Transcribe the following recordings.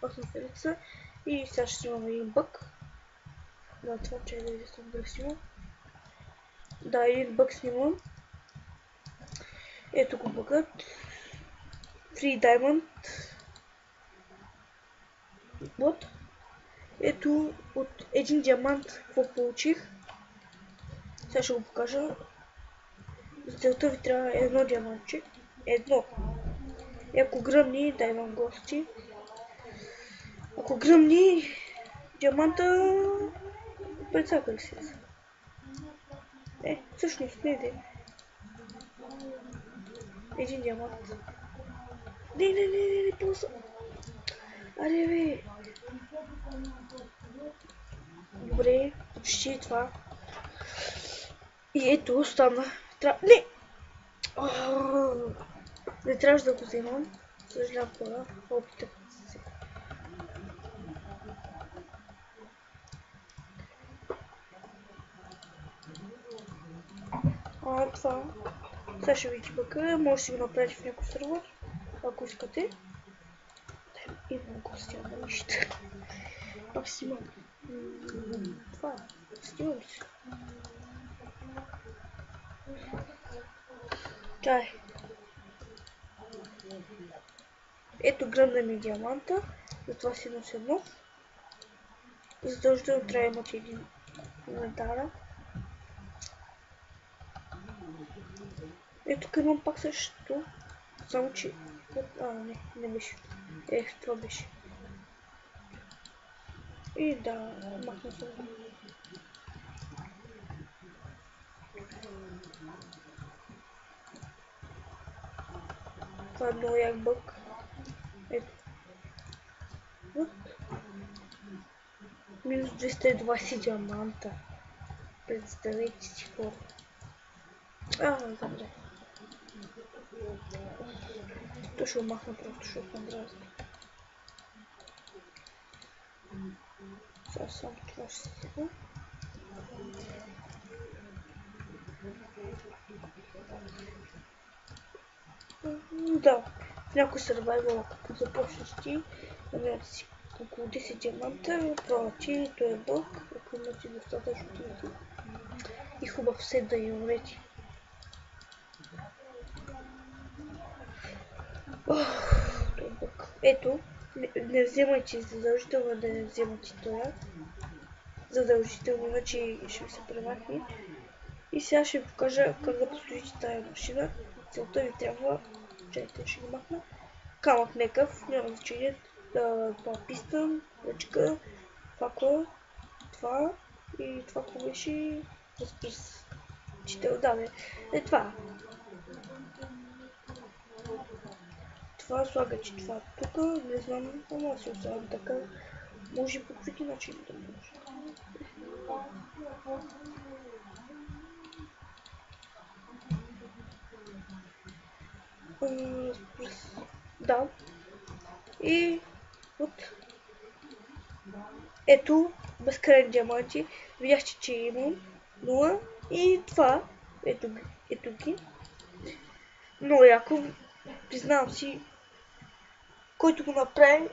пак на Феликса. И сега ще снимам един бък. Да, това че да съм да снимам. Да, един бък снимам. Ето го бъгът. Free Diamond. Вот. Ето от един диамант какво получих. Сега ще го покажа. За целта ви трябва едно диамантче. Едно. И ако гръмни, да имам гости. Ако гръмни, диаманта прецакали се. Всъщност не де. Един диамант. Не, просто. Аре бе. Добре, почти това. И ето остана. Не! Не трябваше да го вземам. Съжалявам хора. Опитах се. Това. Сега ще видите бъка. Може да си го направите в някой сервер. Ако искате. Имам гости, ама нищо. Пак снимам. Това. Снимам се. Чай. Ето гръмна ми диаманта. Затова си нося едно. Задължително трябва да имате един инвентара. Ето тук имам пак същото. Само че... не беше. Това беше. И да, махна се. Това е много як бък. Ето. Минус 220 диаманта. Представете си хора. Добре. То ще го махна просто, защото ме дразни. Сега само това ще сега. Да, в някой сървайвал, като започнеш ти, намерете си около 10 диаманта, пробвате, той е бълг, ако имате достатъчно тимки. И хубав сет да я умрете. Той е бълг. Ето, не вземайте задължително да не вземате това. Задължително, иначе ще ви се премахне. И сега ще ви покажа как да построите тази машина. Целта ви трябва, чайте, ще ги махна, камък некъв, няма значение, това пистън, ръчка, факла, това и това какво беше, разпръскчител, това. Това слагате това тук, не знам, ама си оставям така, може по какви начини да може. Да. И вот. Ето, безкрайни диаманти. Видяхте, че имам 0. И това. Ето ги. Много яко. Признавам си. Който го направи,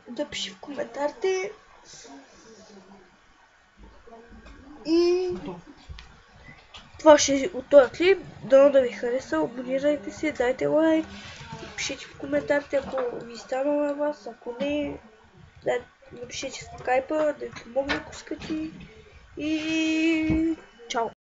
да пише в коментарите. И това ще е от този клип. Дано да ви хареса. Абонирайте се, дайте лайк. Пишете в коментарите, ако ви станало на вас. Ако не, напишете в скайпа, да ви помогна, ако искате. И чао!